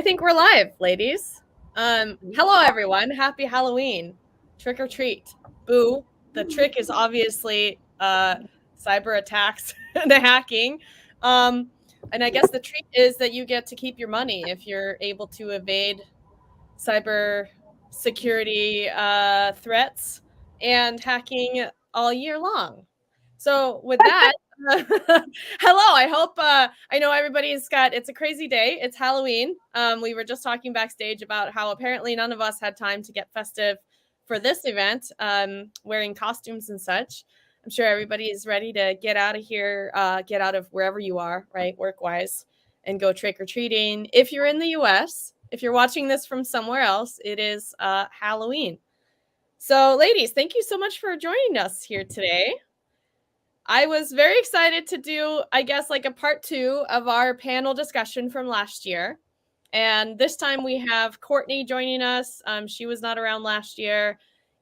think we're live, ladies. Hello, everyone. Happy Halloween. Trick or treat. Boo. The trick is obviously cyber attacks and hacking. And I guess the treat is that you get to keep your money if you're able to evade cyber security threats and hacking all year long. So with that, hello. I hope I know everybody's got. It's a crazy day. It's Halloween. We were just talking backstage about how apparently none of us had time to get festive for this event, wearing costumes and such. I'm sure everybody is ready to get out of here, get out of wherever you are, right, work-wise, and go trick-or-treating. If you're in the U.S., if you're watching this from somewhere else, it is Halloween. So, ladies, thank you so much for joining us here today. I was very excited to do, I guess, like a part 2 of our panel discussion from last year. And this time we have Courtney joining us. She was not around last year.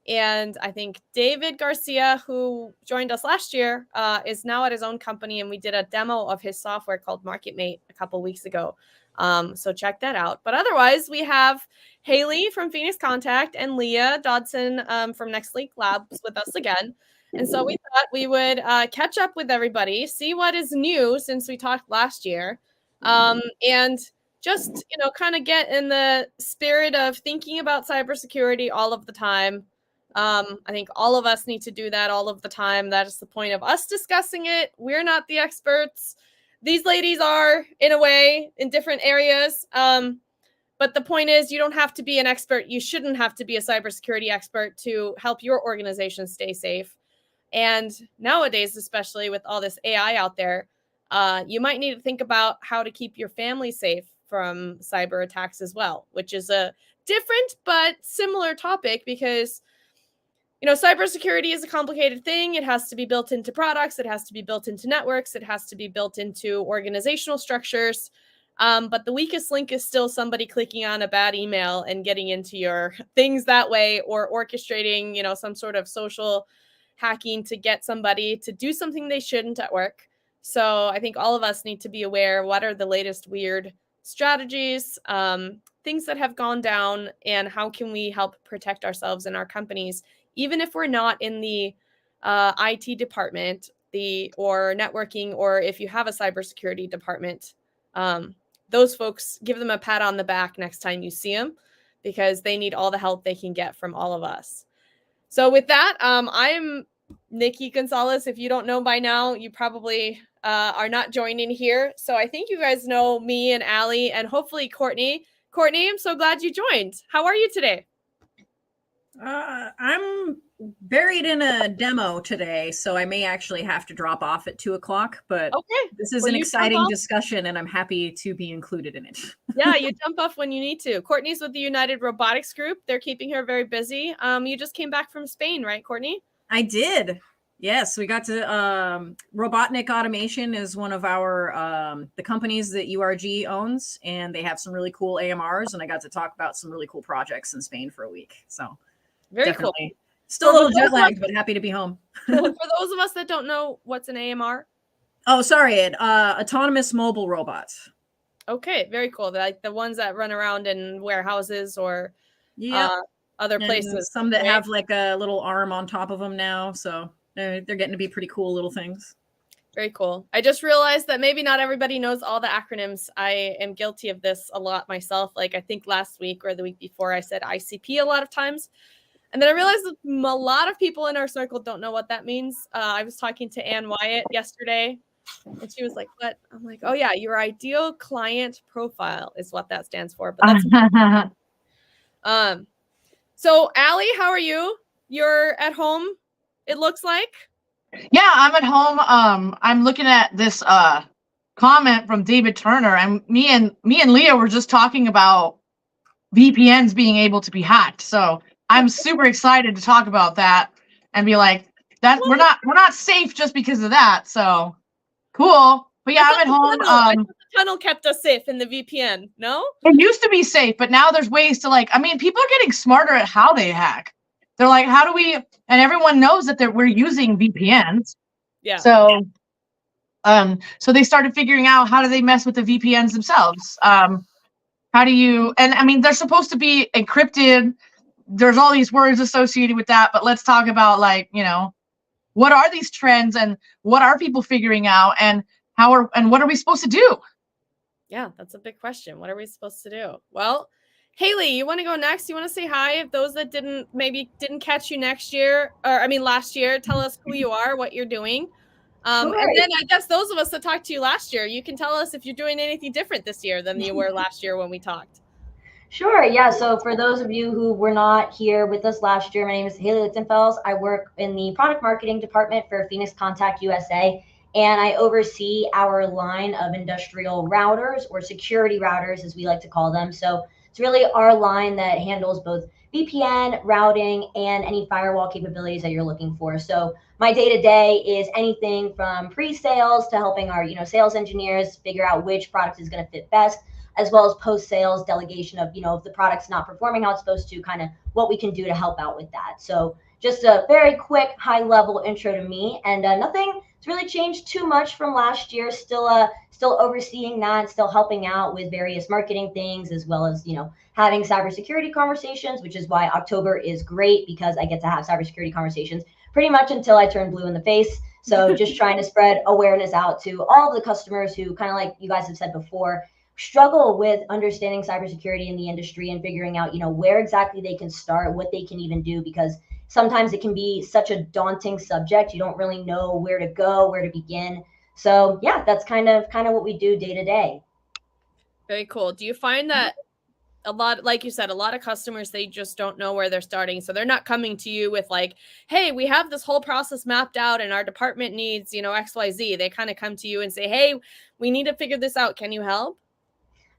And I think David Garcia, who joined us last year, is now at his own company. And we did a demo of his software called MarketMate a couple weeks ago. So check that out. But otherwise, we have Haley from Phoenix Contact and Leah Dodson from NextLeak Labs with us again. And so we thought we would catch up with everybody, see what is new since we talked last year, and just, kind of get in the spirit of thinking about cybersecurity all of the time. I think all of us need to do that all of the time. That is the point of us discussing it. We're not the experts. These ladies are, in a way, in different areas. But the point is, you don't have to be an expert. You shouldn't have to be a cybersecurity expert to help your organization stay safe. And nowadays, especially with all this AI out there, you might need to think about how to keep your family safe from cyber attacks as well, which is a different but similar topic because, cybersecurity is a complicated thing. It has to be built into products. It has to be built into networks. It has to be built into organizational structures. But the weakest link is still somebody clicking on a bad email and getting into your things that way, or orchestrating, some sort of social hacking to get somebody to do something they shouldn't at work. So I think all of us need to be aware, what are the latest weird strategies, things that have gone down, and how can we help protect ourselves and our companies, even if we're not in the IT department, or networking, or if you have a cybersecurity department, those folks, give them a pat on the back next time you see them, because they need all the help they can get from all of us. So with that, I'm Nikki Gonzalez. If you don't know by now, you probably are not joining here. So I think you guys know me and Allie and hopefully Courtney. Courtney, I'm so glad you joined. How are you today? I'm buried in a demo today, so I may actually have to drop off at 2:00, but okay. This is an exciting discussion and I'm happy to be included in it. Yeah, you jump off when you need to. Courtney's with the United Robotics Group. They're keeping her very busy. You just came back from Spain, right, Courtney? I did. Yes, we got to, Robotnik Automation is one of our, the companies that URG owns, and they have some really cool AMRs, and I got to talk about some really cool projects in Spain for a week. So very definitely cool. Still a little jet lagged, but happy to be home. For those of us that don't know, what's an AMR? Oh, sorry. Autonomous mobile robots. Okay, very cool. They're like the ones that run around in warehouses or other places. And some that have like a little arm on top of them now. So they're getting to be pretty cool little things. Very cool. I just realized that maybe not everybody knows all the acronyms. I am guilty of this a lot myself. Like I think last week or the week before I said ICP a lot of times. And then I realized that a lot of people in our circle don't know what that means. I was talking to Ann Wyatt yesterday, and she was like, what? I'm like, oh, yeah, your ideal client profile is what that stands for. But that's so, Allie, how are you? You're at home, it looks like. Yeah, I'm at home. I'm looking at this comment from David Turner, and me and Leah were just talking about VPNs being able to be hacked. So I'm super excited to talk about that and be like, that we're not safe just because of that. So cool. But yeah, I'm at home. The tunnel kept us safe in the VPN. No, it used to be safe, but now there's ways to people are getting smarter at how they hack. They're like, how do we? And everyone knows that we're using VPNs. Yeah. So they started figuring out how do they mess with the VPNs themselves. How do you, and I mean, they're supposed to be encrypted. There's all these words associated with that, but let's talk about, like, what are these trends and what are people figuring out, and what are we supposed to do? Yeah, that's a big question. What are we supposed to do? Well, Haley, you want to go next? You want to say hi? If those that didn't catch you last year, tell us who you are, what you're doing. Sure. And then I guess those of us that talked to you last year, you can tell us if you're doing anything different this year than you were last year when we talked. Sure, yeah. So for those of you who were not here with us last year, my name is Haley Lichtenfels. I work in the product marketing department for Phoenix Contact USA, and I oversee our line of industrial routers, or security routers as we like to call them. So it's really our line that handles both VPN, routing, and any firewall capabilities that you're looking for. So my day-to-day is anything from pre-sales to helping our sales engineers figure out which product is going to fit best, as well as post-sales delegation of, if the product's not performing how it's supposed to, kind of what we can do to help out with that. So just a very quick high-level intro to me, and nothing has really changed too much from last year. Still overseeing that, still helping out with various marketing things, as well as, having cybersecurity conversations, which is why October is great, because I get to have cybersecurity conversations pretty much until I turn blue in the face. So just trying to spread awareness out to all of the customers who, kind of like you guys have said before, struggle with understanding cybersecurity in the industry and figuring out, where exactly they can start, what they can even do, because sometimes it can be such a daunting subject. You don't really know where to go, where to begin. So yeah, that's kind of what we do day to day. Very cool. Do you find that a lot, like you said, a lot of customers, they just don't know where they're starting. So they're not coming to you with like, hey, we have this whole process mapped out and our department needs, XYZ. They kind of come to you and say, hey, we need to figure this out. Can you help?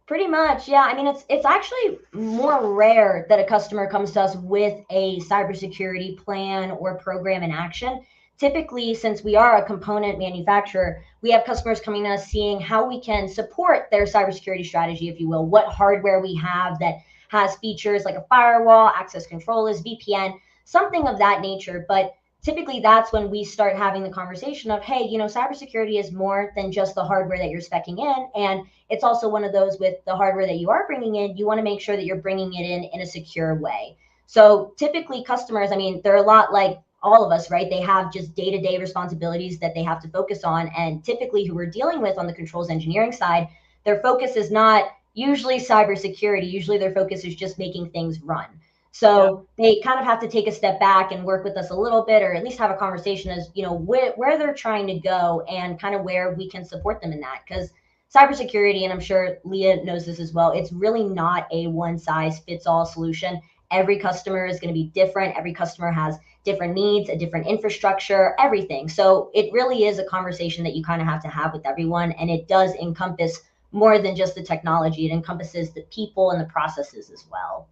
Pretty much, yeah. I mean, it's actually more rare that a customer comes to us with a cybersecurity plan or program in action. Typically, since we are a component manufacturer, we have customers coming to us seeing how we can support their cybersecurity strategy, if you will, what hardware we have that has features like a firewall, access controllers, VPN, something of that nature. But typically that's when we start having the conversation of, hey, cybersecurity is more than just the hardware that you're speccing in. And it's also one of those with the hardware that you are bringing in, you want to make sure that you're bringing it in a secure way. So typically customers, I mean, they're a lot like all of us, right? They have just day-to-day responsibilities that they have to focus on. And typically who we're dealing with on the controls engineering side, their focus is not usually cybersecurity. Usually their focus is just making things run. So they kind of have to take a step back and work with us a little bit, or at least have a conversation as, where they're trying to go and kind of where we can support them in that. Because cybersecurity, and I'm sure Leah knows this as well, it's really not a one size fits all solution. Every customer is going to be different. Every customer has different needs, a different infrastructure, everything. So it really is a conversation that you kind of have to have with everyone. And it does encompass more than just the technology. It encompasses the people and the processes as well.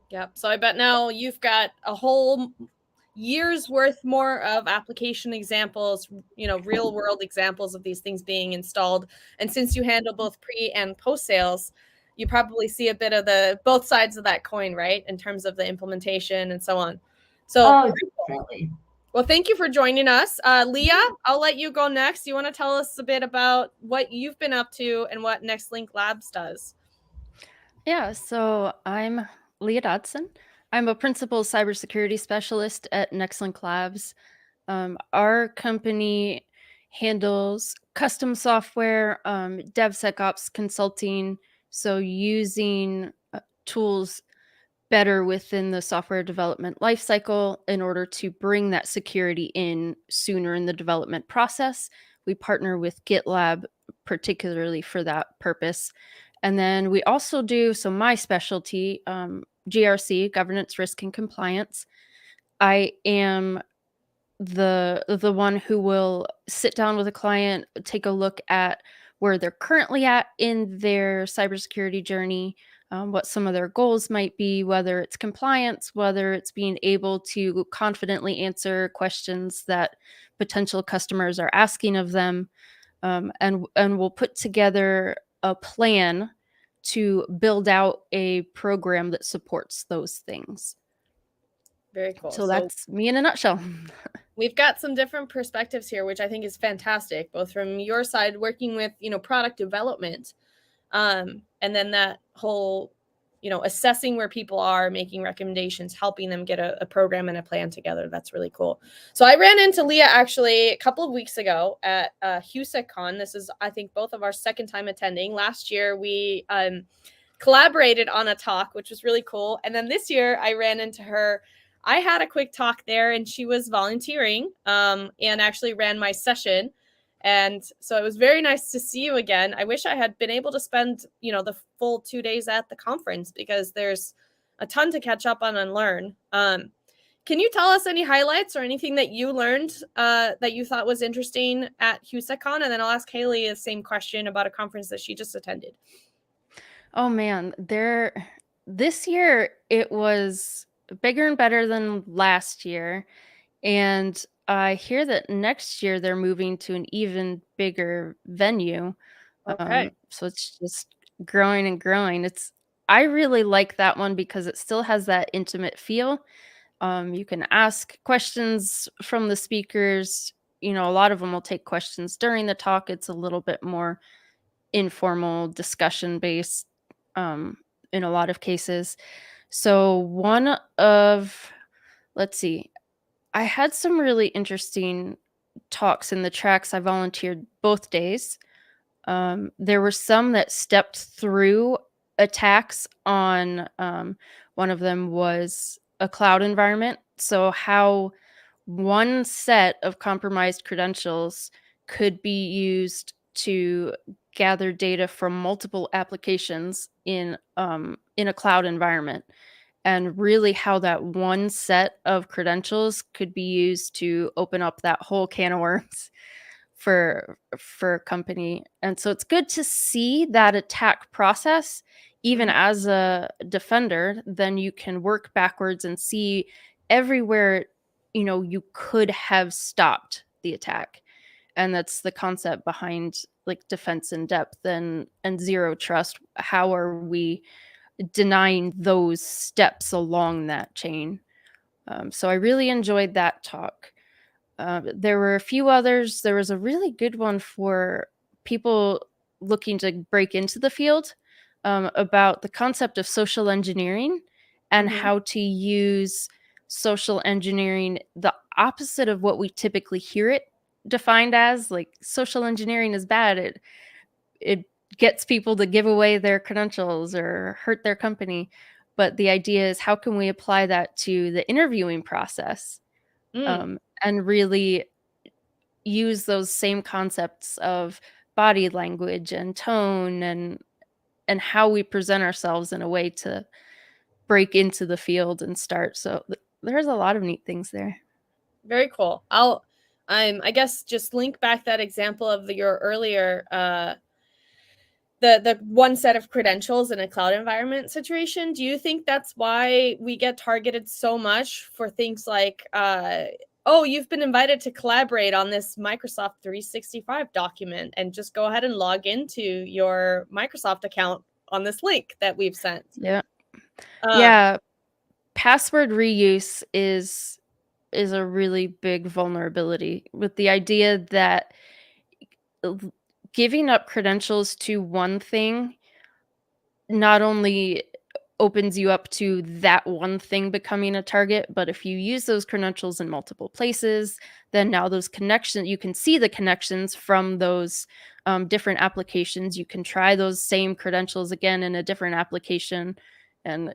Yep. So I bet now you've got a whole year's worth more of application examples, real world examples of these things being installed. And since you handle both pre and post sales, you probably see a bit of both sides of that coin, right? In terms of the implementation and so on. So definitely. Well, thank you for joining us. Leah, I'll let you go next. You want to tell us a bit about what you've been up to and what NextLink Labs does? Yeah, so I'm Leah Dodson. I'm a principal cybersecurity specialist at NextLink Labs. Our company handles custom software, DevSecOps consulting, so using tools better within the software development lifecycle in order to bring that security in sooner in the development process. We partner with GitLab particularly for that purpose. And then we also do, so my specialty, GRC, governance, risk, and compliance. I am the one who will sit down with a client, take a look at where they're currently at in their cybersecurity journey, what some of their goals might be, whether it's compliance, whether it's being able to confidently answer questions that potential customers are asking of them, and we'll put together a plan to build out a program that supports those things. Very cool. So that's me in a nutshell. We've got some different perspectives here, which I think is fantastic, both from your side working with, product development, And then that whole, assessing where people are, making recommendations, helping them get a program and a plan together. That's really cool. So I ran into Leah actually a couple of weeks ago at HUSECon. This is, I think, both of our second time attending. Last year, we collaborated on a talk, which was really cool. And then this year, I ran into her. I had a quick talk there, and she was volunteering and actually ran my session. And so it was very nice to see you again. I wish I had been able to spend, the full 2 days at the conference, because there's a ton to catch up on and learn. Can you tell us any highlights or anything that you learned that you thought was interesting at HUSECon? And then I'll ask Haley the same question about a conference that she just attended. Oh man, this year it was bigger and better than last year. And I hear that next year they're moving to an even bigger venue. Okay. So it's just growing and growing. I really like that one because it still has that intimate feel. You can ask questions from the speakers. A lot of them will take questions during the talk. It's a little bit more informal, discussion based in a lot of cases. So let's see, I had some really interesting talks in the tracks. I volunteered both days. There were some that stepped through attacks on, one of them was a cloud environment. So how one set of compromised credentials could be used to gather data from multiple applications in a cloud environment, and really how that one set of credentials could be used to open up that whole can of worms for a company. And so it's good to see that attack process. Even as a defender, then you can work backwards and see everywhere you could have stopped the attack. And that's the concept behind like defense in depth and zero trust. How are we denying those steps along that chain? So I really enjoyed that talk. There were a few others. There was a really good one for people looking to break into the field, about the concept of social engineering and how to use social engineering the opposite of what we typically hear it defined as. Like, social engineering is bad. It gets people to give away their credentials or hurt their company. But the idea is, how can we apply that to the interviewing process? And really use those same concepts of body language and tone and how we present ourselves in a way to break into the field and start. So there's a lot of neat things there. Very cool. I'll I guess just link back that example of your earlier the one set of credentials in a cloud environment situation. Do you think that's why we get targeted so much for things like oh, you've been invited to collaborate on this Microsoft 365 document, and just go ahead and log into your Microsoft account on this link that we've sent? Yeah. Yeah. Password reuse is a really big vulnerability, with the idea that giving up credentials to one thing not only opens you up to that one thing becoming a target, but if you use those credentials in multiple places, then now those connections, you can see the connections from those different applications. You can try those same credentials again in a different application, and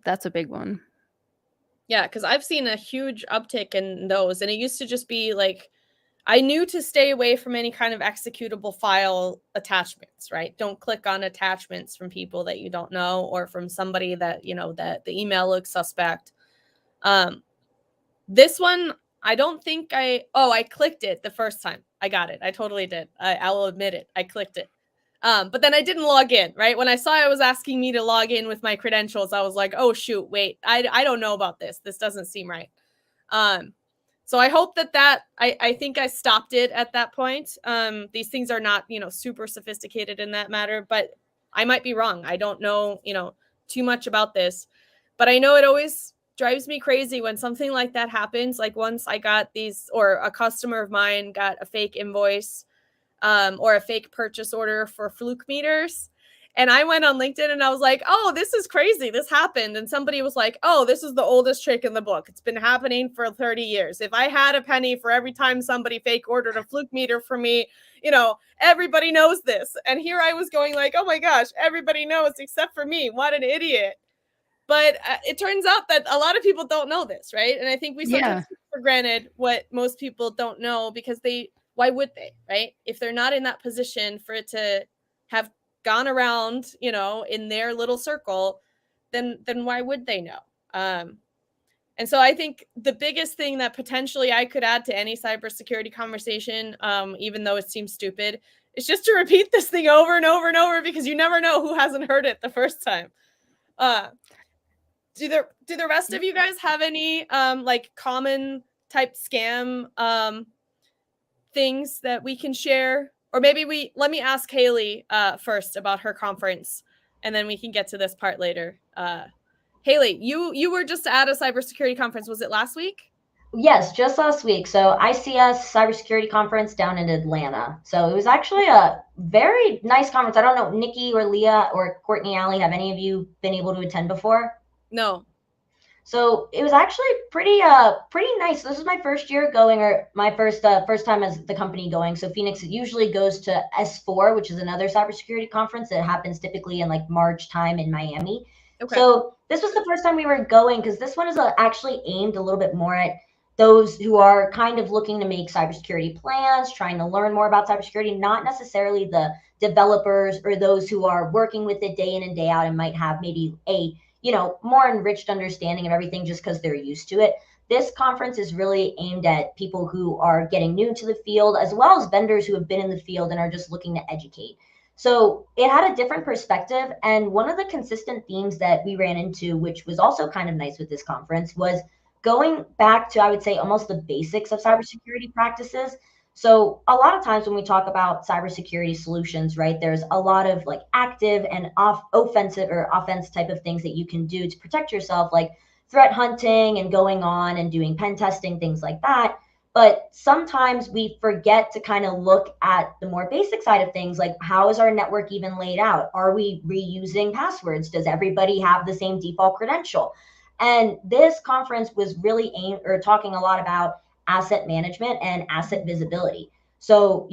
that's a big one. Yeah, because I've seen a huge uptick in those, and it used to just be like, I knew to stay away from any kind of executable file attachments, right? Don't click on attachments from people that you don't know, or from somebody that, that the email looks suspect. This one, I don't think I clicked it the first time. I got it. I totally did. I will admit it. I clicked it. But then I didn't log in, right? When I saw it was asking me to log in with my credentials, I was like, oh, shoot, wait, I don't know about this. This doesn't seem right. So I hope that I think I stopped it at that point. These things are not, super sophisticated in that matter, but I might be wrong. I don't know, too much about this, but I know it always drives me crazy when something like that happens. Like, once I got these, or a customer of mine got a fake invoice or a fake purchase order for fluke meters. And I went on LinkedIn and I was like, oh, this is crazy. This happened. And somebody was like, oh, this is the oldest trick in the book. It's been happening for 30 years. If I had a penny for every time somebody fake ordered a fluke meter for me, everybody knows this. And here I was going like, oh my gosh, everybody knows except for me. What an idiot. But it turns out that a lot of people don't know this, right? And I think we sometimes take for granted what most people don't know because why would they, right? If they're not in that position for it to have gone around, in their little circle, then why would they know? And so I think the biggest thing that potentially I could add to any cybersecurity conversation, even though it seems stupid, is just to repeat this thing over and over and over because you never know who hasn't heard it the first time. Do the rest of you guys have any common type scam things that we can share? Or maybe let me ask Haley first about her conference, and then we can get to this part later. Haley, you were just at a cybersecurity conference. Was it last week? Yes, just last week. So ICS Cybersecurity Conference down in Atlanta. So it was actually a very nice conference. I don't know, Nikki or Leah or Courtney Alley, have any of you been able to attend before? No. So it was actually pretty nice. This is my first year going, or my first time as the company going. So Phoenix usually goes to S4, which is another cybersecurity conference that happens typically in like March time in Miami. Okay. So this was the first time we were going because this one is actually aimed a little bit more at those who are kind of looking to make cybersecurity plans, trying to learn more about cybersecurity, not necessarily the developers or those who are working with it day in and day out and might have maybe a more enriched understanding of everything just because they're used to it. This conference is really aimed at people who are getting new to the field, as well as vendors who have been in the field and are just looking to educate. So it had a different perspective. And one of the consistent themes that we ran into, which was also kind of nice with this conference, was going back to, I would say, almost the basics of cybersecurity practices. So a lot of times when we talk about cybersecurity solutions, right, there's a lot of like active and offensive or offense type of things that you can do to protect yourself, like threat hunting and going on and doing pen testing, things like that. But sometimes we forget to kind of look at the more basic side of things, like how is our network even laid out? Are we reusing passwords? Does everybody have the same default credential? And this conference was really aimed or talking a lot about asset management and asset visibility. So,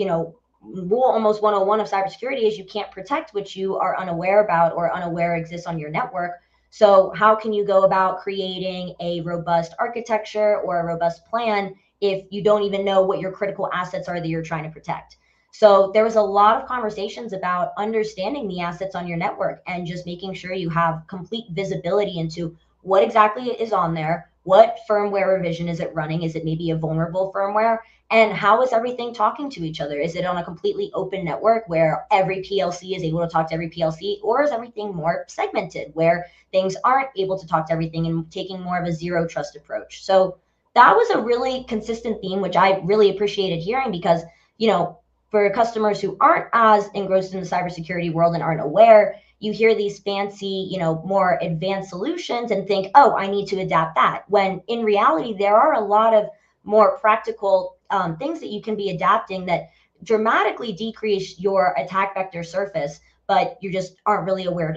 rule almost 101 of cybersecurity is you can't protect what you are unaware about or unaware exists on your network. So how can you go about creating a robust architecture or a robust plan if you don't even know what your critical assets are that you're trying to protect? So there was a lot of conversations about understanding the assets on your network and just making sure you have complete visibility into what exactly is on there, what firmware revision is it running? Is it maybe a vulnerable firmware? And how is everything talking to each other? Is it on a completely open network where every PLC is able to talk to every PLC, or is everything more segmented where things aren't able to talk to everything and taking more of a zero trust approach? So that was a really consistent theme, which I really appreciated hearing because, for customers who aren't as engrossed in the cybersecurity world and aren't aware, you hear these fancy, more advanced solutions and think, oh, I need to adapt that. When in reality, there are a lot of more practical things that you can be adapting that dramatically decrease your attack vector surface, but you just aren't really aware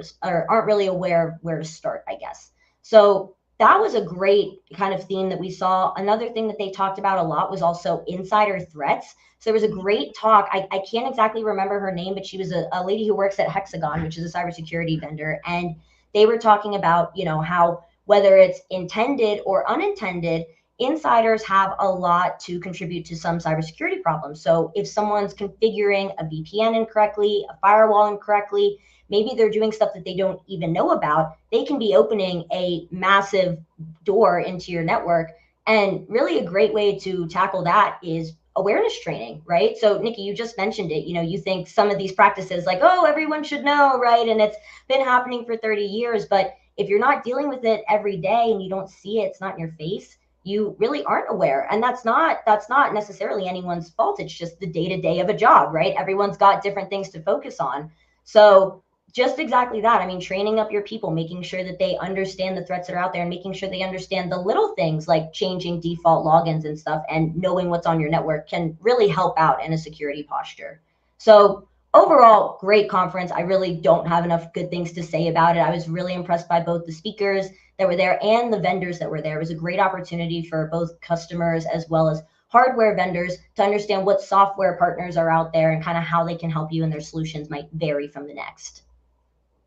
where to start, I guess. So that was a great kind of theme that we saw. Another thing that they talked about a lot was also insider threats. So there was a great talk. I can't exactly remember her name, but she was a lady who works at Hexagon, which is a cybersecurity vendor. And they were talking about, how whether it's intended or unintended, insiders have a lot to contribute to some cybersecurity problems. So if someone's configuring a VPN incorrectly, a firewall incorrectly, maybe they're doing stuff that they don't even know about, they can be opening a massive door into your network. And really a great way to tackle that is awareness training, right? So Nikki, you just mentioned it, you think some of these practices like, oh, everyone should know, right? And it's been happening for 30 years. But if you're not dealing with it every day and you don't see it, it's not in your face, you really aren't aware. And that's not necessarily anyone's fault. It's just the day-to-day of a job, right? Everyone's got different things to focus on. So just exactly that. I mean, training up your people, making sure that they understand the threats that are out there and making sure they understand the little things like changing default logins and stuff and knowing what's on your network can really help out in a security posture. So overall, great conference. I really don't have enough good things to say about it. I was really impressed by both the speakers that were there and the vendors that were there. It was a great opportunity for both customers as well as hardware vendors to understand what software partners are out there and kind of how they can help you, and their solutions might vary from the next.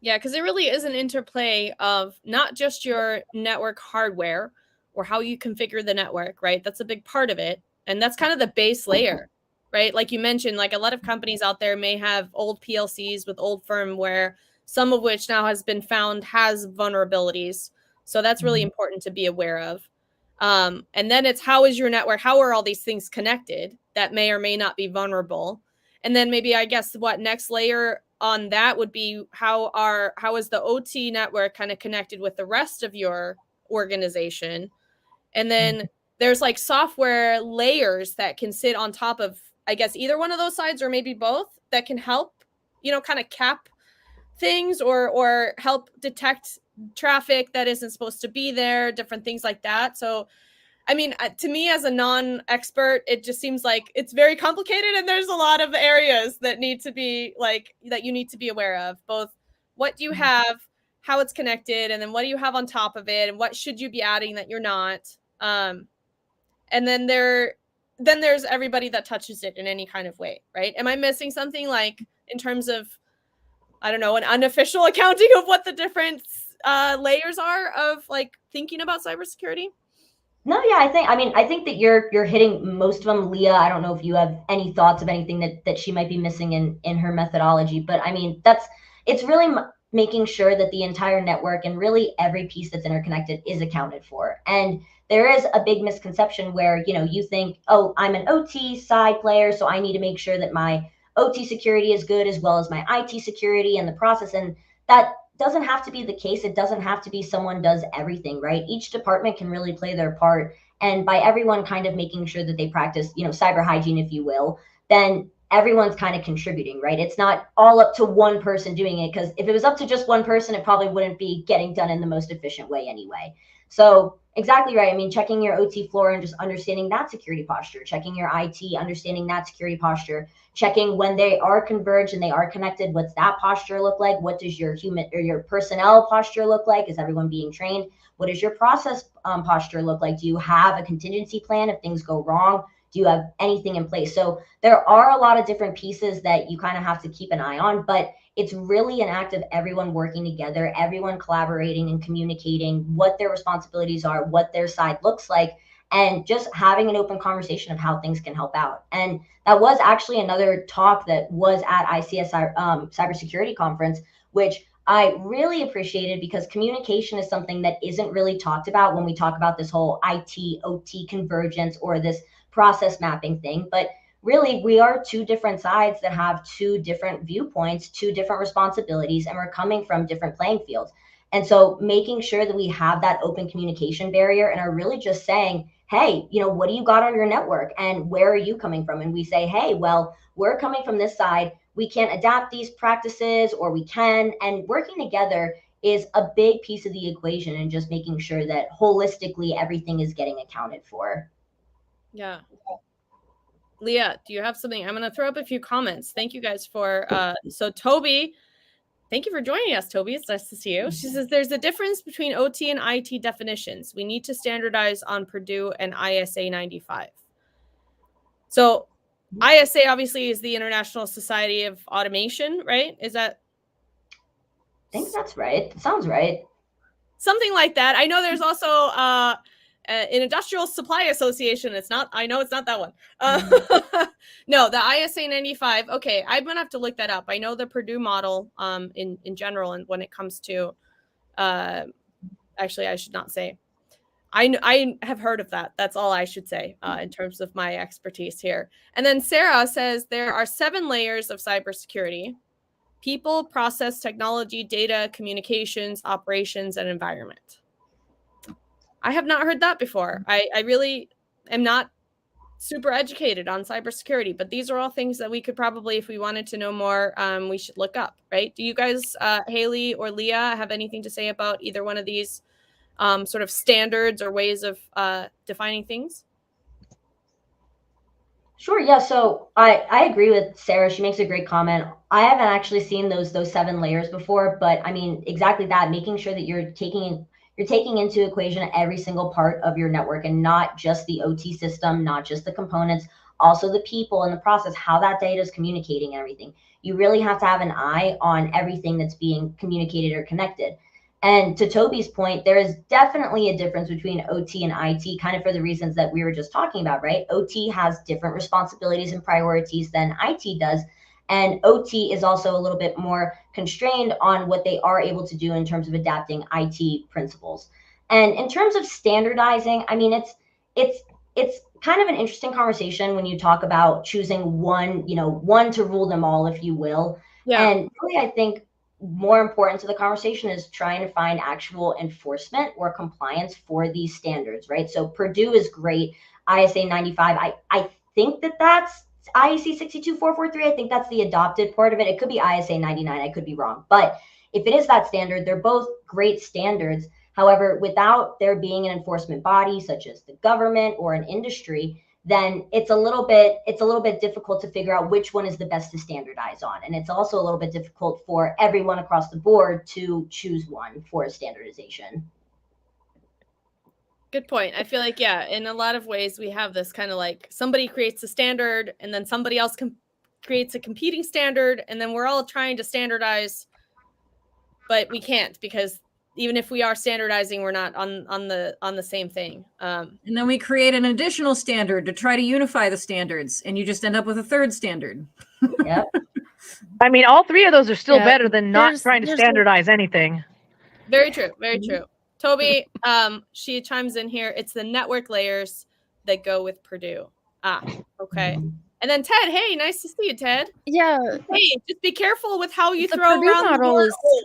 Yeah, because it really is an interplay of not just your network hardware or how you configure the network, right? That's a big part of it. And that's kind of the base layer, right? Like you mentioned, like a lot of companies out there may have old PLCs with old firmware, some of which now has been found has vulnerabilities. So that's really important to be aware of. And then it's how is your network? How are all these things connected that may or may not be vulnerable? And then maybe I guess what next layer on that would be how is the OT network kind of connected with the rest of your organization? And then there's like software layers that can sit on top of, I guess, either one of those sides or maybe both that can help, kind of cap things or help detect traffic that isn't supposed to be there, different things like that. So I mean, to me as a non-expert, it just seems like it's very complicated and there's a lot of areas that need to be that you need to be aware of, both what do you have, how it's connected, and then what do you have on top of it, and what should you be adding that you're not. And then there's everybody that touches it in any kind of way, right? Am I missing something, like in terms of, I don't know, an unofficial accounting of what the different layers are of like thinking about cybersecurity? No, yeah, I think that you're hitting most of them, Leah. I don't know if you have any thoughts of anything that she might be missing in her methodology, but I mean, it's really making sure that the entire network and really every piece that's interconnected is accounted for. And there is a big misconception where, you think, oh, I'm an OT side player, so I need to make sure that my OT security is good as well as my IT security and the process. And that doesn't have to be the case. It doesn't have to be someone does everything, right? Each department can really play their part. And by everyone kind of making sure that they practice, cyber hygiene, if you will, then everyone's kind of contributing, right? It's not all up to one person doing it, because if it was up to just one person, it probably wouldn't be getting done in the most efficient way anyway. So exactly right. I mean, checking your OT floor and just understanding that security posture, checking your IT, understanding that security posture, checking when they are converged and they are connected, what's that posture look like? What does your human or your personnel posture look like? Is everyone being trained? What does your process posture look like? Do you have a contingency plan if things go wrong? Do you have anything in place? So there are a lot of different pieces that you kind of have to keep an eye on, but it's really an act of everyone working together, everyone collaborating and communicating what their responsibilities are, what their side looks like, and just having an open conversation of how things can help out. And that was actually another talk that was at ICS Cybersecurity Conference, which I really appreciated, because communication is something that isn't really talked about when we talk about this whole IT, OT convergence or this process mapping thing. But really, we are two different sides that have two different viewpoints, two different responsibilities, and we're coming from different playing fields. And so making sure that we have that open communication barrier and are really just saying, hey, what do you got on your network and where are you coming from? And we say, hey, well, we're coming from this side. We can't adapt these practices, or we can. And working together is a big piece of the equation, and just making sure that holistically everything is getting accounted for. Yeah. Leah, do you have something? I'm going to throw up a few comments. Thank you guys for, so Toby, thank you for joining us, Toby. It's nice to see you. She says, there's a difference between OT and IT definitions. We need to standardize on Purdue and ISA 95. So ISA obviously is the International Society of Automation, right? Is that? I think that's right. It sounds right. Something like that. I know there's also an Industrial Supply Association. I know it's not that one. No, the ISA 95. Okay, I'm gonna have to look that up. I know the Purdue model in general, and when it comes to actually, I should not say. I have heard of that. That's all I should say in terms of my expertise here. And then Sarah says there are 7 layers of cybersecurity: people, process, technology, data, communications, operations, and environment. I have not heard that before. I really am not super educated on cybersecurity, but these are all things that we could probably, if we wanted to know more, we should look up, right? Do you guys, Haley or Leah, have anything to say about either one of these sort of standards or ways of defining things? Sure. Yeah. So I agree with Sarah. She makes a great comment. I haven't actually seen those 7 layers before, but I mean exactly that. Making sure that you're taking into equation every single part of your network and not just the OT system, not just the components, also the people and the process, how that data is communicating and everything. You really have to have an eye on everything that's being communicated or connected. And to Toby's point, there is definitely a difference between OT and IT, kind of for the reasons that we were just talking about, right? OT has different responsibilities and priorities than IT does. And OT is also a little bit more constrained on what they are able to do in terms of adapting IT principles. And in terms of standardizing, I mean, it's kind of an interesting conversation when you talk about choosing one to rule them all, if you will. Yeah. And really, I think more important to the conversation is trying to find actual enforcement or compliance for these standards, right? So Purdue is great. ISA 95, I think that's IEC 62443. I think that's the adopted part of it. It could be ISA 99. I could be wrong. But if it is that standard, they're both great standards. However, without there being an enforcement body such as the government or an industry, then it's a little bit difficult to figure out which one is the best to standardize on. And it's also a little bit difficult for everyone across the board to choose one for standardization. Good point. I feel like, yeah, in a lot of ways, we have this kind of like somebody creates a standard and then somebody else creates a competing standard, and then we're all trying to standardize, but we can't, because even if we are standardizing, we're not on the same thing. And then we create an additional standard to try to unify the standards, and you just end up with a third standard. Yep. I mean, all three of those are still Yeah, better than not trying to there's standardize anything. Very true. Very true. Toby, she chimes in here. It's the network layers that go with Purdue. Okay. And then Ted, hey, nice to see you, Ted. Yeah, Hey, just be careful with how you the throw Purdue around the model word is old.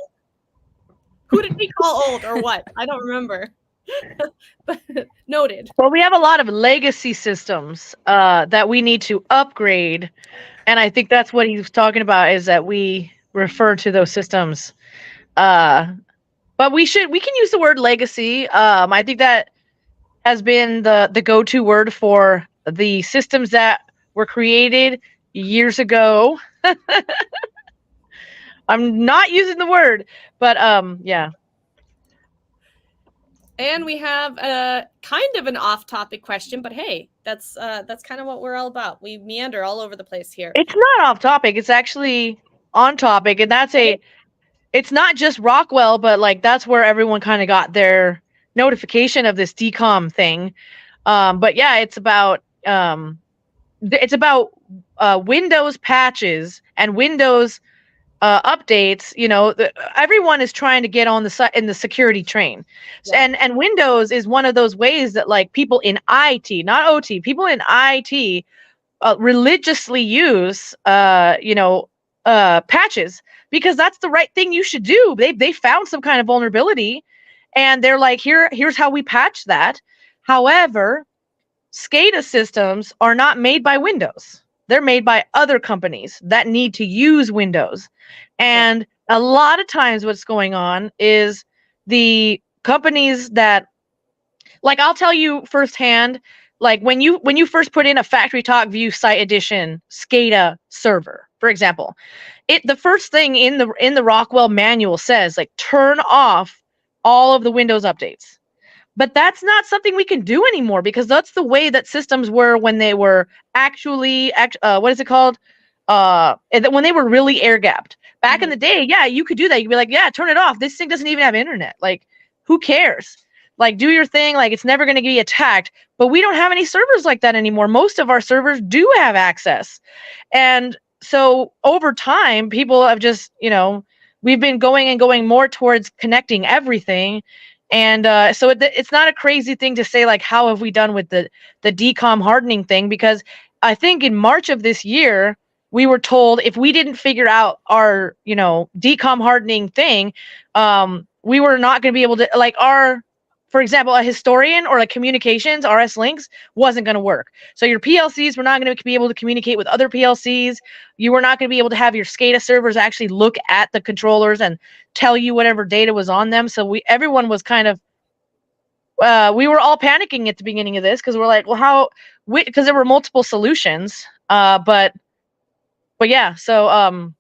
Who did we call old or what? I don't remember. But noted. Well, we have a lot of legacy systems that we need to upgrade, and I think that's what he's talking about, is that we refer to those systems. But we can use the word legacy. I think that has been the go-to word for the systems that were created years ago. I'm not using the word, but yeah. And we have a kind of an off-topic question, but hey, that's kind of what we're all about. We meander all over the place here. It's not off topic. It's actually on topic, and it's not just Rockwell, but like that's where everyone kind of got their notification of this decom thing. But yeah, it's about Windows patches and Windows updates. You know, everyone is trying to get on in the security train. Yeah. And Windows is one of those ways that like people in IT, not OT, people in IT religiously use patches, because that's the right thing you should do. They found some kind of vulnerability, and they're like, here's how we patch that. However, SCADA systems are not made by Windows. They're made by other companies that need to use Windows. And a lot of times what's going on is the companies that, like, I'll tell you firsthand, like when you first put in a Factory Talk View Site Edition SCADA server, for example, the first thing in the Rockwell manual says, like, turn off all of the Windows updates. But that's not something we can do anymore, because that's the way that systems were when they were actually, what is it called? When they were really air gapped. Back in the day, yeah, you could do that. You'd be like, yeah, turn it off. This thing doesn't even have internet. Like, who cares? Like, do your thing. Like, it's never going to be attacked. But we don't have any servers like that anymore. Most of our servers do have access. And so over time, people have just, we've been going more towards connecting everything. And so it's not a crazy thing to say, like, how have we done with the decom hardening thing? Because I think in March of this year, we were told if we didn't figure out our, decom hardening thing, we were not going to be able to, like, for example, a historian or like communications, RS links wasn't going to work. So your PLCs were not going to be able to communicate with other PLCs. You were not going to be able to have your SCADA servers actually look at the controllers and tell you whatever data was on them. So everyone was kind of we were all panicking at the beginning of this because we're like, well, because there were multiple solutions. But yeah, so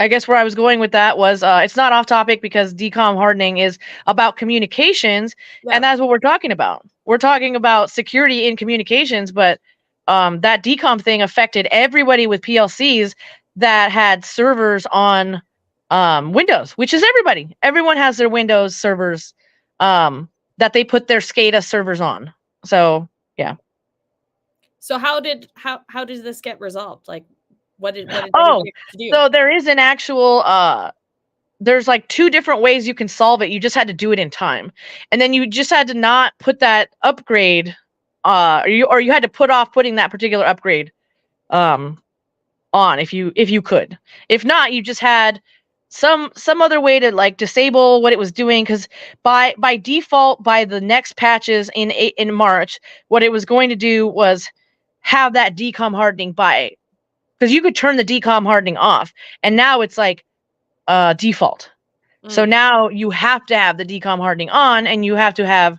I guess where I was going with that was it's not off topic because decom hardening is about communications, and that's what we're talking about. We're talking about security in communications, but that decom thing affected everybody with PLCs that had servers on Windows, which is everybody. Everyone has their Windows servers that they put their SCADA servers on. So yeah. So how did this get resolved? Like, what did everybody have to do? So there is an actual there's like 2 different ways you can solve it. You just had to do it in time, and then you just had to not put that upgrade, or you had to put off putting that particular upgrade on if you could. If not, you just had some other way to like disable what it was doing, because by default, by the next patches in March, what it was going to do was have that decom hardening because you could turn the decom hardening off, and now it's like default. So now you have to have the decom hardening on, and you have to have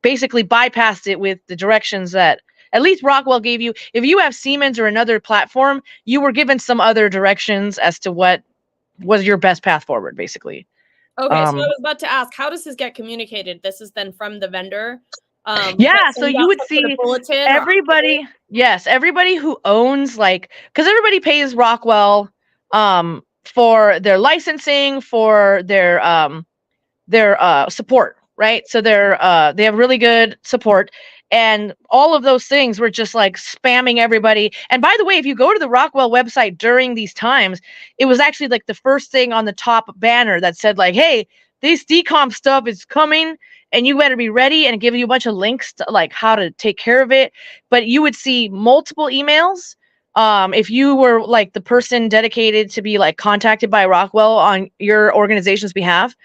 basically bypassed it with the directions that at least Rockwell gave you. If you have Siemens or another platform, you were given some other directions as to what was your best path forward, basically. Okay, so I was about to ask, how does this get communicated? This is then from the vendor. Yeah, so you would see everybody. Yes, everybody who owns, like, because everybody pays Rockwell for their licensing, for their support, right? So they have really good support, and all of those things were just like spamming everybody. And by the way, if you go to the Rockwell website during these times, it was actually like the first thing on the top banner that said like, hey, this decom stuff is coming and you better be ready, and give you a bunch of links to like how to take care of it. But you would see multiple emails if you were like the person dedicated to be like contacted by Rockwell on your organization's behalf.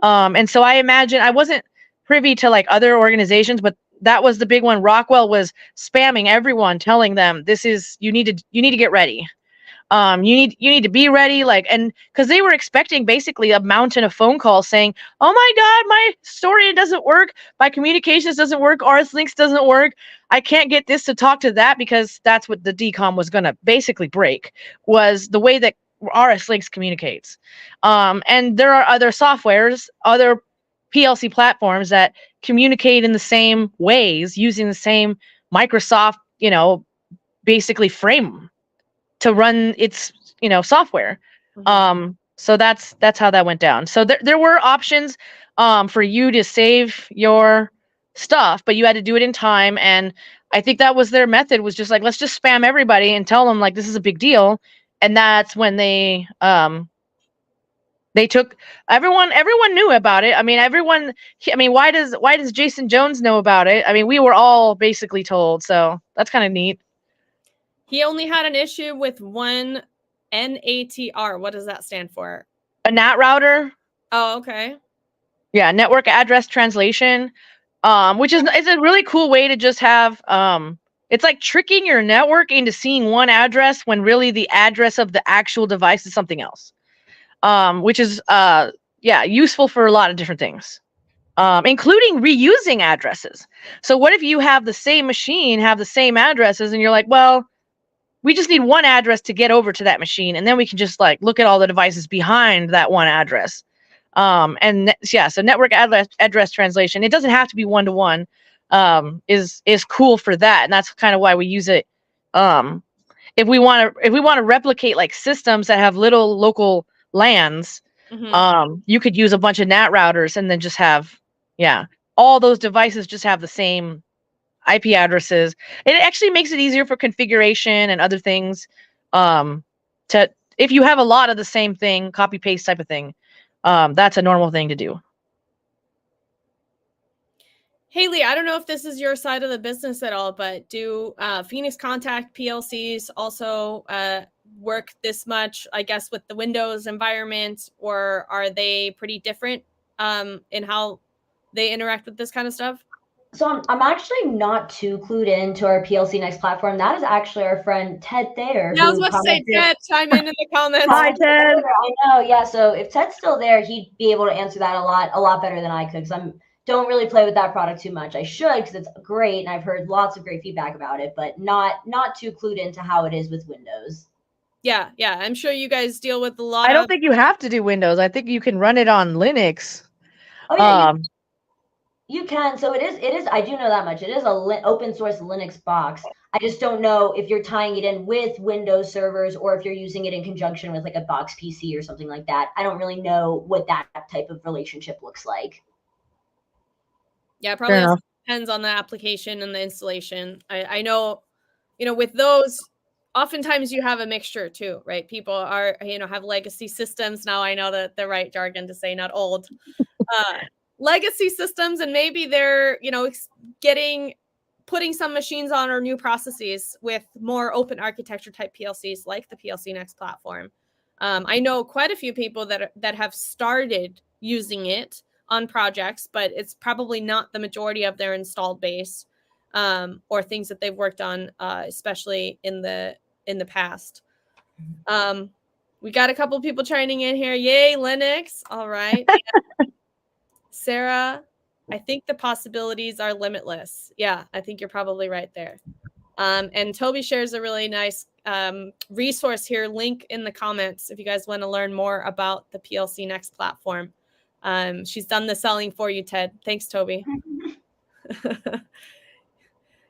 And so I imagine, I wasn't privy to like other organizations, but that was the big one. Rockwell was spamming everyone, telling them you need to get ready. You need to be ready, like, and because they were expecting basically a mountain of phone calls saying, oh my god, my story doesn't work, my communications doesn't work, RS Links doesn't work, I can't get this to talk to that, because that's what the decom was going to basically break, was the way that RS Links communicates. And there are other softwares, other PLC platforms that communicate in the same ways using the same Microsoft, basically frame to run its software. So that's how that went down. So there were options for you to save your stuff, but you had to do it in time. And I think that was their method, was just like, let's just spam everybody and tell them like this is a big deal. And that's when they took everyone knew about it. I mean, why does Jason Jones know about it? I mean, we were all basically told, so that's kind of neat. He only had an issue with one NATR. What does that stand for? A NAT router. Oh, okay. Yeah, network address translation, which is a really cool way to just have it's like tricking your network into seeing one address when really the address of the actual device is something else, which is useful for a lot of different things, including reusing addresses. So what if you have the same machine have the same addresses, and you're like, well, we just need one address to get over to that machine, and then we can just like look at all the devices behind that one address. So network address translation, it doesn't have to be one-to-one, is cool for that, and that's kind of why we use it. If we want to replicate like systems that have little local LANs, you could use a bunch of NAT routers and then just have all those devices just have the same IP addresses. It actually makes it easier for configuration and other things. If you have a lot of the same thing, copy paste type of thing, that's a normal thing to do. Haley, I don't know if this is your side of the business at all, but do Phoenix Contact PLCs also work this much, I guess, with the Windows environment, or are they pretty different in how they interact with this kind of stuff? I'm actually not too clued into our PLC Next platform. That is actually our friend Ted Thayer Yeah, I was who about to say, commented. Ted, chime in the comments. Hi, Ted. I know, yeah. So if Ted's still there, he'd be able to answer that a lot better than I could, because I don't really play with that product too much. I should, because it's great and I've heard lots of great feedback about it, but not too clued into how it is with Windows. Yeah, I'm sure you guys deal with a lot I don't of. think you have to do Windows. I think you can run it on Linux. Oh yeah, you can. So it is. I do know that much. It is a open source Linux box. I just don't know if you're tying it in with Windows servers or if you're using it in conjunction with like a box PC or something like that. I don't really know what that type of relationship looks like. Yeah, probably depends on the application and the installation. I know, with those, oftentimes you have a mixture too, right? People are, have legacy systems. Now I know the right jargon to say, not old. Legacy systems, and maybe they're, putting some machines on or new processes with more open architecture type PLCs like the PLC Next platform. I know quite a few people that have started using it on projects, but it's probably not the majority of their installed base, or things that they've worked on, especially in the past. We got a couple people chiming in here. Yay, Linux. All right. Sarah, I think the possibilities are limitless. Yeah, I think you're probably right there. And Toby shares a really nice resource here, link in the comments if you guys want to learn more about the PLC Next platform. She's done the selling for you, Ted. Thanks, Toby.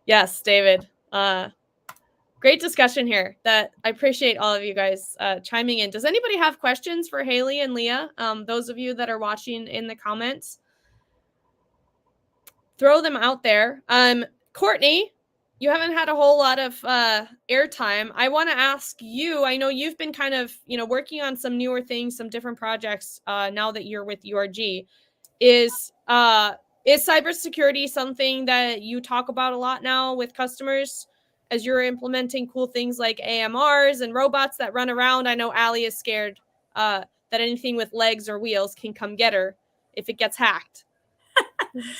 Yes, David. Great discussion here. That I appreciate all of you guys chiming in. Does anybody have questions for Haley and Leah? Those of you that are watching in the comments, throw them out there. Courtney, you haven't had a whole lot of airtime. I want to ask you, I know you've been kind of, working on some newer things, some different projects now that you're with URG. Is cybersecurity something that you talk about a lot now with customers as you're implementing cool things like AMRs and robots that run around? I know Allie is scared that anything with legs or wheels can come get her if it gets hacked.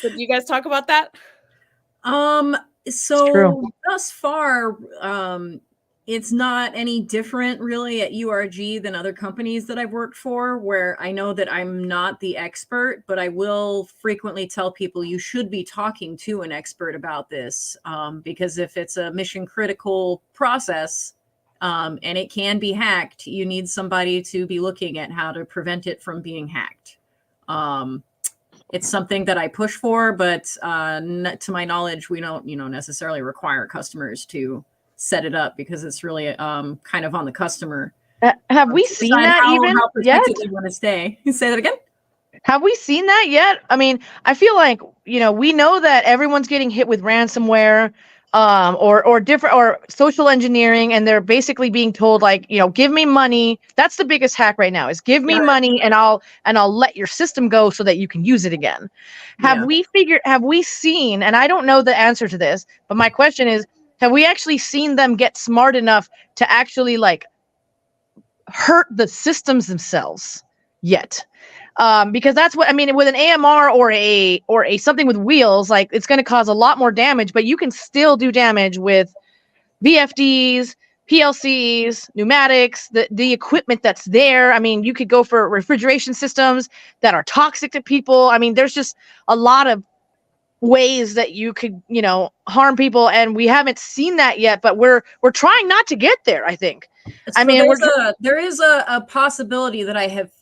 So do you guys talk about that? So thus far, it's not any different really at URG than other companies that I've worked for, where I know that I'm not the expert, but I will frequently tell people you should be talking to an expert about this, because if it's a mission critical process, and it can be hacked, you need somebody to be looking at how to prevent it from being hacked. It's something that I push for, but to my knowledge, we don't, necessarily require customers to set it up, because it's really kind of on the customer. Have we seen that even how yet? protected they want to stay. Say that again. Have we seen that yet? I mean, I feel like, we know that everyone's getting hit with ransomware, or different, or social engineering, and they're basically being told, like, give me money. That's the biggest hack right now, is give me money and I'll let your system go so that you can use it again. Have we seen, and I don't know the answer to this, but my question is, have we actually seen them get smart enough to actually like hurt the systems themselves yet? Because that's what I mean with an AMR or a something with wheels, like it's going to cause a lot more damage, but you can still do damage with VFDs, PLCs, pneumatics, the equipment that's there. I mean, you could go for refrigeration systems that are toxic to people. I mean, there's just a lot of ways that you could, harm people, and we haven't seen that yet, but we're trying not to get there, I think. So there is a possibility that I have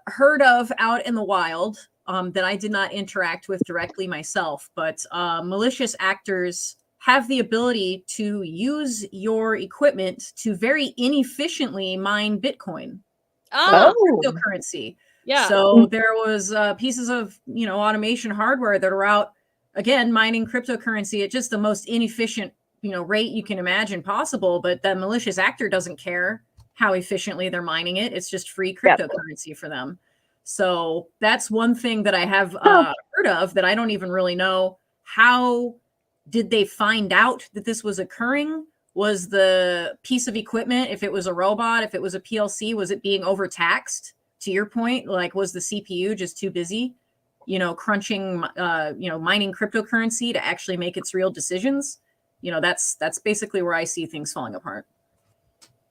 heard of out in the wild, that I did not interact with directly myself, but malicious actors have the ability to use your equipment to very inefficiently mine Bitcoin, cryptocurrency. Yeah. So there was pieces of automation hardware that are out, again, mining cryptocurrency at just the most inefficient rate you can imagine possible, but the malicious actor doesn't care how efficiently they're mining it. It's just free cryptocurrency for them. So that's one thing that I have heard of, that I don't even really know how did they find out that this was occurring. Was the piece of equipment, if it was a robot, if it was a PLC, was it being overtaxed? To your point, like, was the CPU just too busy? crunching, mining cryptocurrency to actually make its real decisions, that's basically where I see things falling apart.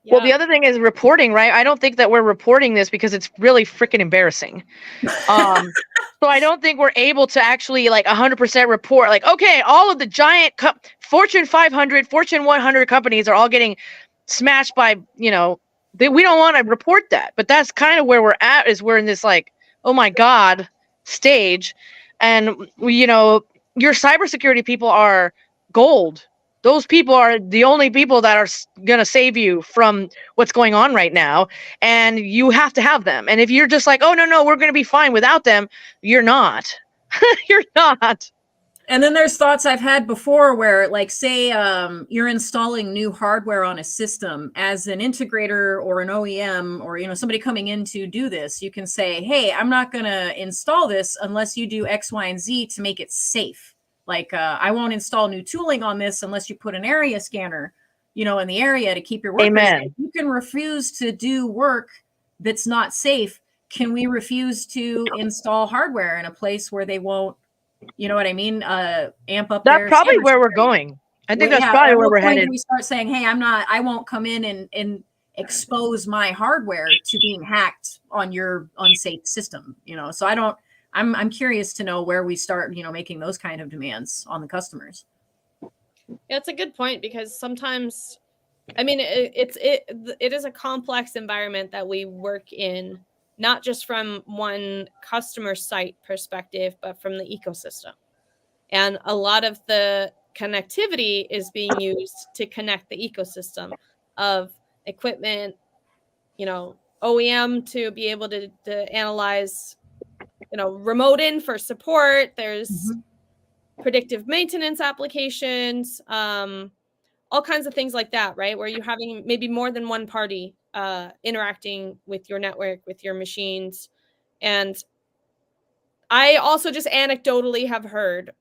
Yeah. Well, the other thing is reporting, right? I don't think that we're reporting this because it's really freaking embarrassing. So I don't think we're able to actually like 100% report like, okay, all of the giant Fortune 500, Fortune 100 companies are all getting smashed by, we don't want to report that. But that's kind of where we're at, is we're in this like, oh my God stage. And your cybersecurity people are gold. Those people are the only people that are going to save you from what's going on right now. And you have to have them. And if you're just like, oh, no, we're going to be fine without them, you're not. You're not. And then there's thoughts I've had before where, like, say you're installing new hardware on a system as an integrator or an OEM or, somebody coming in to do this. You can say, hey, I'm not going to install this unless you do X, Y, and Z to make it safe. Like, I won't install new tooling on this unless you put an area scanner, in the area to keep your workers. Amen. You can refuse to do work that's not safe. Can we refuse to install hardware in a place where they won't, you know what I mean? Amp up. That's probably where we're going. I think that's probably where we're headed. We start saying, hey, I won't come in and expose my hardware to being hacked on your unsafe system, so I'm curious to know where we start, making those kind of demands on the customers. Yeah, it's a good point, because sometimes, it is a complex environment that we work in, not just from one customer site perspective, but from the ecosystem. And a lot of the connectivity is being used to connect the ecosystem of equipment, OEM to be able to analyze, remote in for support. There's predictive maintenance applications, all kinds of things like that, right? Where you're having maybe more than one party interacting with your network, with your machines. And I also just anecdotally have heard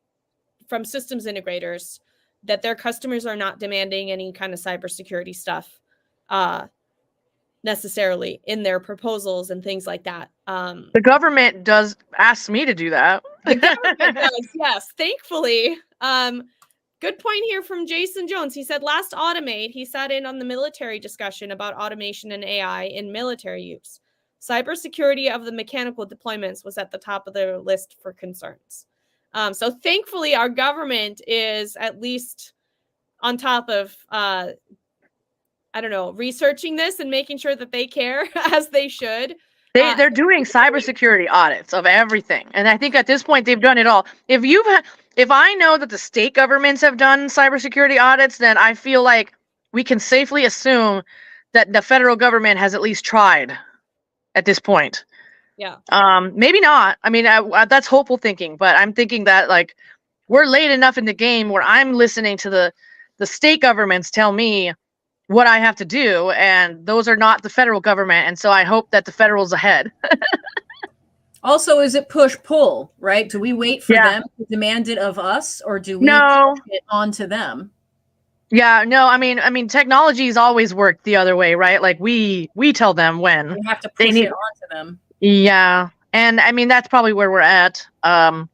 from systems integrators that their customers are not demanding any kind of cybersecurity stuff necessarily in their proposals and things like that. The government does ask me to do that. The government does, yes, thankfully. Good point here from Jason Jones. He said last Automate, he sat in on the military discussion about automation and AI in military use. Cybersecurity of the mechanical deployments was at the top of their list for concerns. So thankfully, our government is at least on top of, researching this and making sure that they care as they should. They're doing cybersecurity audits of everything. And I think at this point, they've done it all. If I know that the state governments have done cybersecurity audits, then I feel like we can safely assume that the federal government has at least tried at this point. Yeah. Maybe not. I mean, that's hopeful thinking, but I'm thinking that like we're late enough in the game where I'm listening to the state governments tell me what I have to do, and those are not the federal government, and so I hope that the federal's ahead. Also, is it push-pull, right? Do we wait for them to demand it of us, or do we push it onto them? Yeah, no, I mean, technology's always worked the other way, right? Like we tell them when we have to push it onto them. Yeah, and I mean that's probably where we're at. But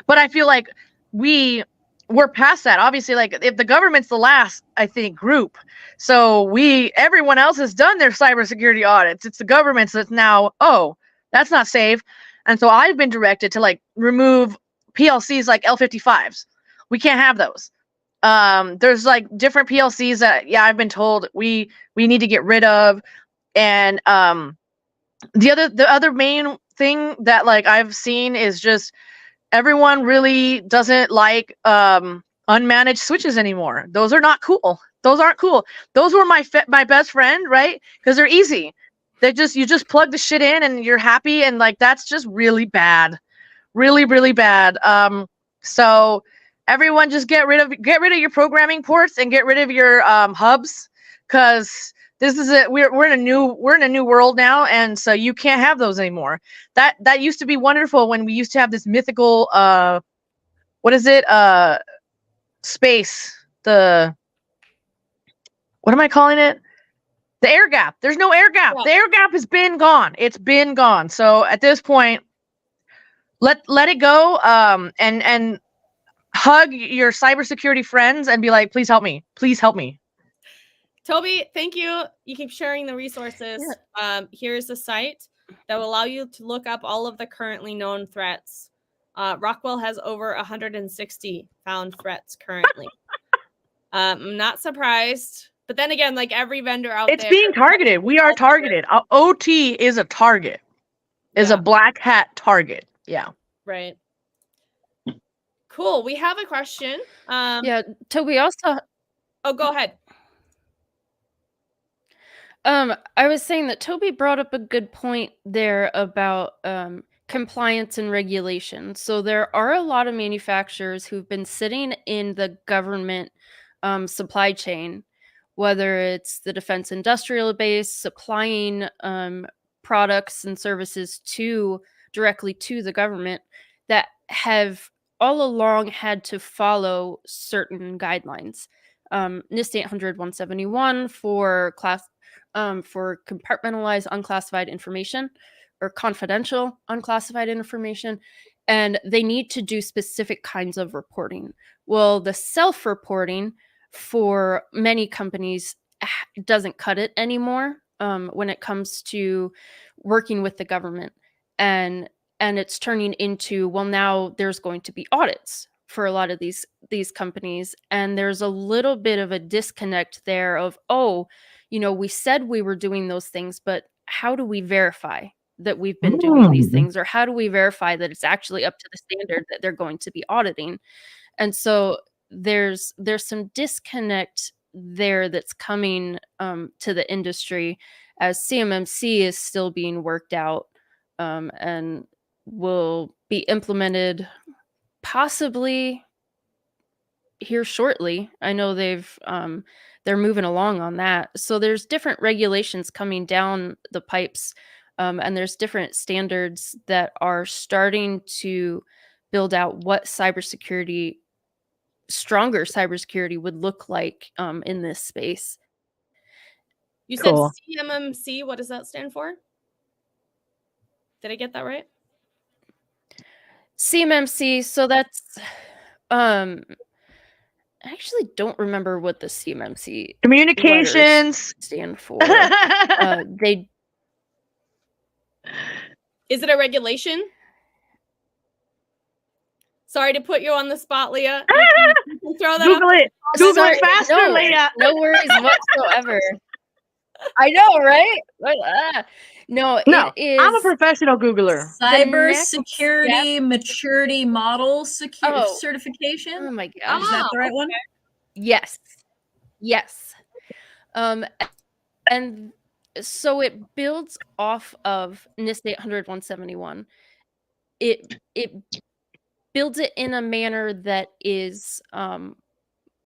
I feel like we're past that. Obviously, like if the government's the last, I think, group. So everyone else has done their cybersecurity audits. It's the government's that's now, oh, that's not safe. And so I've been directed to like remove PLCs like L55s. We can't have those. There's like different PLCs that, I've been told we need to get rid of. And the other main thing that like I've seen is just everyone really doesn't like unmanaged switches anymore. Those are not cool. Those aren't cool. Those were my best friend, right? Because they're easy. You just plug the shit in and you're happy, and like that's just really bad. Really, really bad. So everyone just get rid of your programming ports and get rid of your hubs, because this is it. We're in a new world now, and so you can't have those anymore. That used to be wonderful when we used to have this mythical what is it? Space. What am I calling it? The air gap. There's no air gap. Yeah. The air gap has been gone. It's been gone. So at this point, let it go. And hug your cybersecurity friends and be like, please help me. Please help me. Toby, thank you. You keep sharing the resources. Here's a site that will allow you to look up all of the currently known threats. Rockwell has over 160 found threats currently. I'm not surprised. But then again, like every vendor out there. It's being targeted. We are targeted. OT is a target. Is a black hat target. Yeah. Right. Cool. We have a question. Yeah, Toby, also. Oh, go ahead. I was saying that Toby brought up a good point there about compliance and regulation. So there are a lot of manufacturers who've been sitting in the government supply chain, whether it's the defense industrial base supplying products and services directly to the government, that have all along had to follow certain guidelines. NIST 800-171 for compartmentalized unclassified information or confidential unclassified information, and they need to do specific kinds of reporting. Well, the self-reporting for many companies doesn't cut it anymore when it comes to working with the government, and it's turning into, well, now there's going to be audits for a lot of these companies, and there's a little bit of a disconnect there of, oh, we said we were doing those things, but how do we verify that we've been doing these things? Or how do we verify that it's actually up to the standard that they're going to be auditing? And so there's some disconnect there that's coming to the industry, as CMMC is still being worked out and will be implemented possibly here shortly. I know they're moving along on that. So there's different regulations coming down the pipes, and there's different standards that are starting to build out what stronger cybersecurity would look like in this space. You said CMMC. What does that stand for? Did I get that right? CMMC. So that's I actually don't remember what the CMMC communications stand for. They Is it a regulation? Sorry to put you on the spot, Leah. You can throw that Google it. Google it faster, no, Leah. No worries whatsoever. I know, right? No, it is. I'm a professional Googler. Cybersecurity maturity model certification. Oh my gosh. Is that the right one? Yes. And so it builds off of NIST 800-171. It builds it in a manner that is